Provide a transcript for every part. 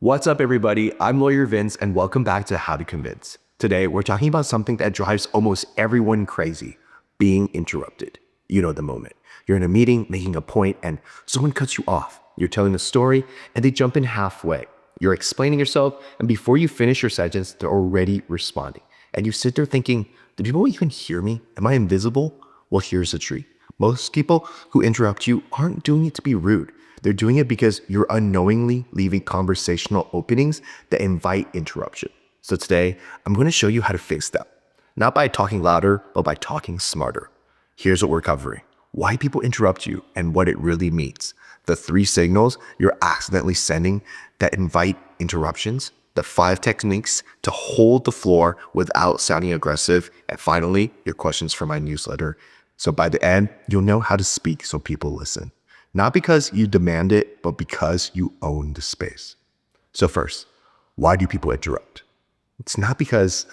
What's up, everybody? I'm Lawyer Vince, and welcome back to How to Convince. Today, we're talking about something that drives almost everyone crazy, being interrupted. You know the moment. You're in a meeting, making a point, and someone cuts you off. You're telling a story, and they jump in halfway. You're explaining yourself, and before you finish your sentence, they're already responding. And you sit there thinking, do people even hear me? Am I invisible? Well, here's the truth. Most people who interrupt you aren't doing it to be rude. They're doing it because you're unknowingly leaving conversational openings that invite interruption. So today, I'm going to show you how to fix that. Not by talking louder, but by talking smarter. Here's what we're covering: why people interrupt you and what it really means, the 3 signals you're accidentally sending that invite interruptions, the 5 techniques to hold the floor without sounding aggressive, and finally, your questions for my newsletter. So by the end, you'll know how to speak so people listen. Not because you demand it, but because you own the space. So first, why do people interrupt? It's not because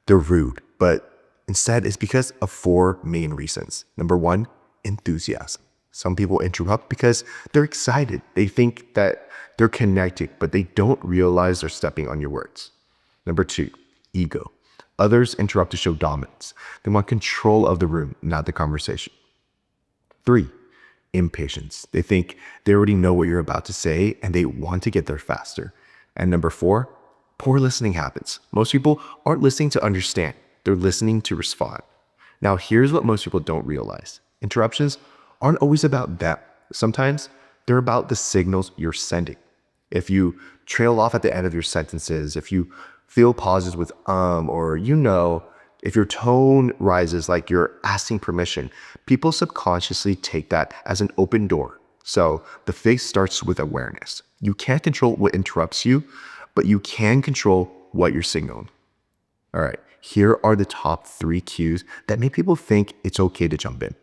they're rude, but instead it's because of 4 main reasons. Number 1, enthusiasm. Some people interrupt because they're excited. They think that they're connecting, but they don't realize they're stepping on your words. Number 2, ego. Others interrupt to show dominance. They want control of the room, not the conversation. 3, impatience. They think they already know what you're about to say and they want to get there faster. And number 4, poor listening habits. Most people aren't listening to understand. They're listening to respond. Now, here's what most people don't realize. Interruptions aren't always about them. Sometimes they're about the signals you're sending. If you trail off at the end of your sentences, if you fill pauses with or if your tone rises like you're asking permission, people subconsciously take that as an open door. So the fix starts with awareness. You can't control what interrupts you, but you can control what you're signaling. All right, here are the top 3 cues that make people think it's okay to jump in.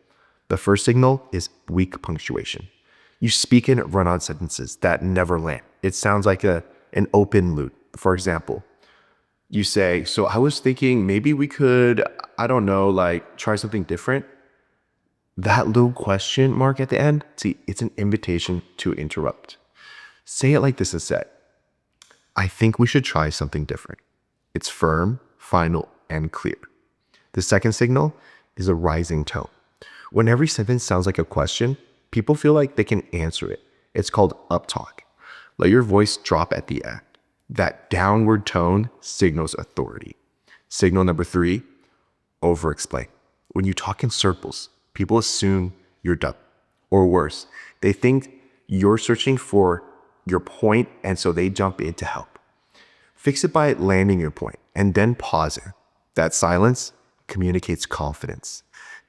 The first signal is weak punctuation. You speak in run-on sentences that never land. It sounds like an open loop. For example, you say, so I was thinking maybe we could, try something different. That little question mark at the end, see, it's an invitation to interrupt. Say it like this instead: I think we should try something different. It's firm, final, and clear. The second signal is a rising tone. When every sentence sounds like a question, people feel like they can answer it. It's called uptalk. Let your voice drop at the end. That downward tone signals authority. Signal number 3, over-explain. When you talk in circles, people assume you're dumb. Or worse, they think you're searching for your point, and so they jump in to help. Fix it by landing your point and then pausing. That silence communicates confidence.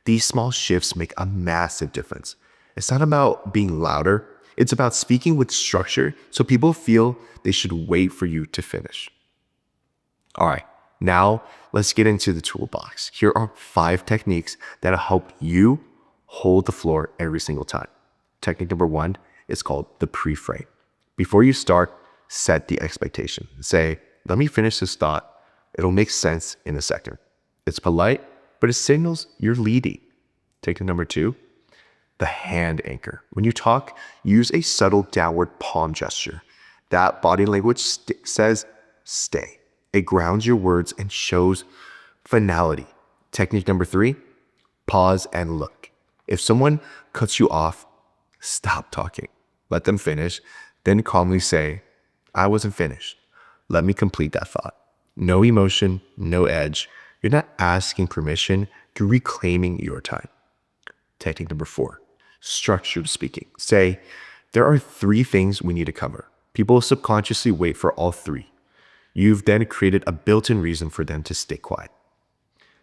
These small shifts make a massive difference. It's not about being louder. It's about speaking with structure so people feel they should wait for you to finish. All right, now let's get into the toolbox. Here are 5 techniques that'll help you hold the floor every single time. Technique number 1 is called the pre-frame. Before you start, set the expectation. Say, let me finish this thought. It'll make sense in a second. It's polite, but it signals you're leading. Technique number 2, the hand anchor. When you talk, use a subtle downward palm gesture. That body language says stay. It grounds your words and shows finality. Technique number 3, pause and look. If someone cuts you off, stop talking. Let them finish, then calmly say, I wasn't finished. Let me complete that thought. No emotion, no edge. You're not asking permission, you're reclaiming your time. Technique number 4, structured speaking. Say, there are 3 things we need to cover. People subconsciously wait for all 3. You've then created a built-in reason for them to stay quiet.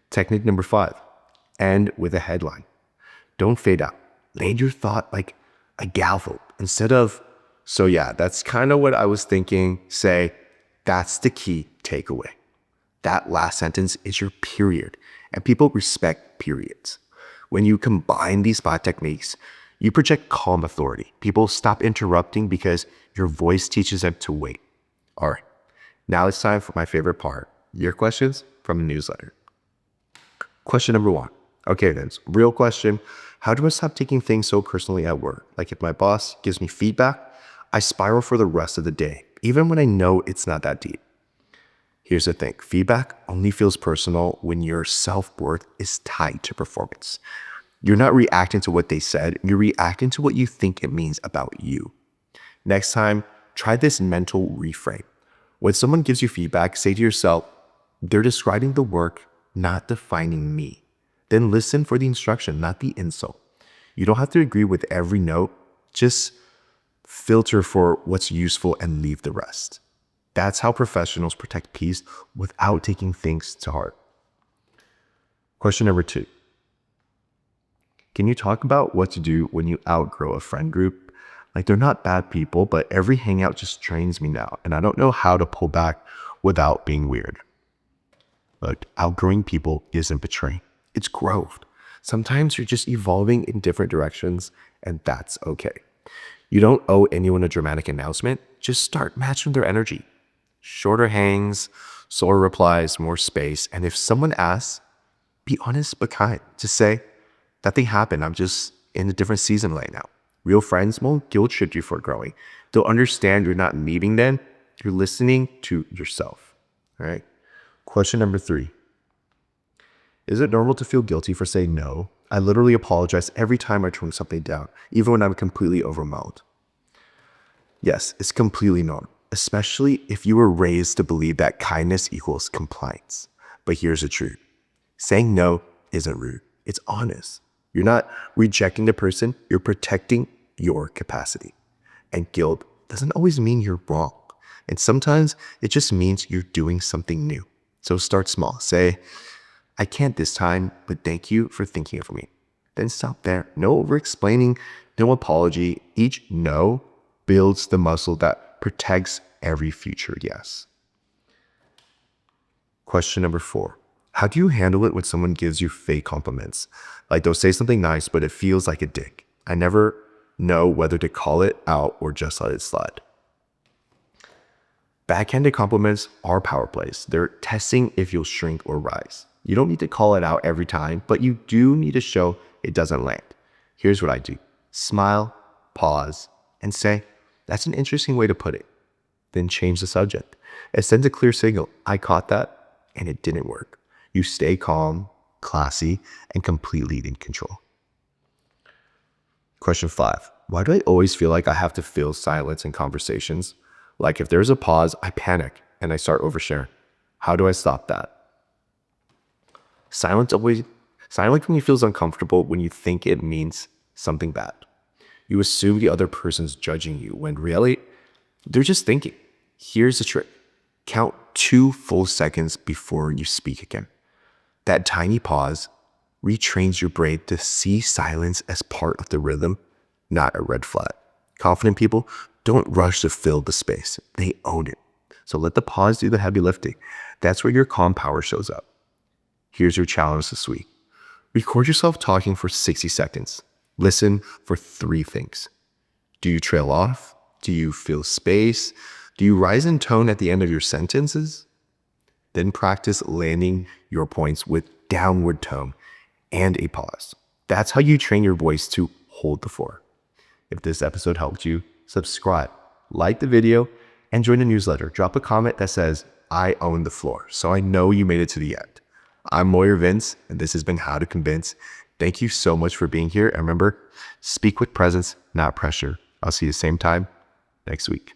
Technique number 5, end with a headline. Don't fade out. Land your thought like a gavel. Instead of, so yeah, that's kind of what I was thinking, say, that's the key takeaway. That last sentence is your period, and people respect periods. When you combine these 5 techniques, you project calm authority. People stop interrupting because your voice teaches them to wait. All right, now it's time for my favorite part, your questions from the newsletter. Question number 1. Okay, then, real question. How do I stop taking things so personally at work? Like if my boss gives me feedback, I spiral for the rest of the day. even when I know it's not that deep. Here's the thing. Feedback only feels personal when your self-worth is tied to performance. You're not reacting to what they said. You're reacting to what you think it means about you. Next time, try this mental reframe. When someone gives you feedback, say to yourself, they're describing the work, not defining me. Then listen for the instruction, not the insult. You don't have to agree with every note. Just filter for what's useful and leave the rest. That's how professionals protect peace without taking things to heart. Question number 2. Can you talk about what to do when you outgrow a friend group? Like, they're not bad people, but every hangout just drains me now, and I don't know how to pull back without being weird. Look, outgrowing people isn't betraying. It's growth. Sometimes you're just evolving in different directions, and that's okay. You don't owe anyone a dramatic announcement. Just start matching their energy. Shorter hangs, slower replies, more space. And if someone asks, be honest but kind. Just say, that thing happened. I'm just in a different season right now. Real friends won't guilt trip you for growing. They'll understand you're not leaving them. You're listening to yourself. All right. Question number 3. Is it normal to feel guilty for saying no? I literally apologize every time I turn something down, even when I'm completely overwhelmed. Yes, it's completely normal, especially if you were raised to believe that kindness equals compliance. But here's the truth. Saying no isn't rude. It's honest. You're not rejecting the person. You're protecting your capacity. And guilt doesn't always mean you're wrong. And sometimes it just means you're doing something new. So start small. Say, I can't this time, but thank you for thinking of me. Then stop there. No over-explaining, no apology. Each no builds the muscle that protects every future yes. Question number 4. How do you handle it when someone gives you fake compliments? Like, they'll say something nice, but it feels like a dick. I never know whether to call it out or just let it slide. Backhanded compliments are power plays. They're testing if you'll shrink or rise. You don't need to call it out every time, but you do need to show it doesn't land. Here's what I do. Smile, pause, and say, that's an interesting way to put it. Then change the subject. It sends a clear signal. I caught that, and it didn't work. You stay calm, classy, and completely in control. Question 5. Why do I always feel like I have to fill silence in conversations? Like, if there's a pause, I panic and I start oversharing. How do I stop that? Silence when you feels uncomfortable when you think it means something bad. You assume the other person's judging you when really they're just thinking. Here's the trick. Count 2 full seconds before you speak again. That tiny pause retrains your brain to see silence as part of the rhythm, not a red flag. Confident people don't rush to fill the space. They own it. So let the pause do the heavy lifting. That's where your calm power shows up. Here's your challenge this week. Record yourself talking for 60 seconds. Listen for 3 things. Do you trail off? Do you fill space? Do you rise in tone at the end of your sentences? Then practice landing your points with downward tone and a pause. That's how you train your voice to hold the floor. If this episode helped you, subscribe, like the video, and join the newsletter. Drop a comment that says, I own the floor, so I know you made it to the end. I'm Lawyer Vince, and this has been How to Convince. Thank you so much for being here. And remember, speak with presence, not pressure. I'll see you same time next week.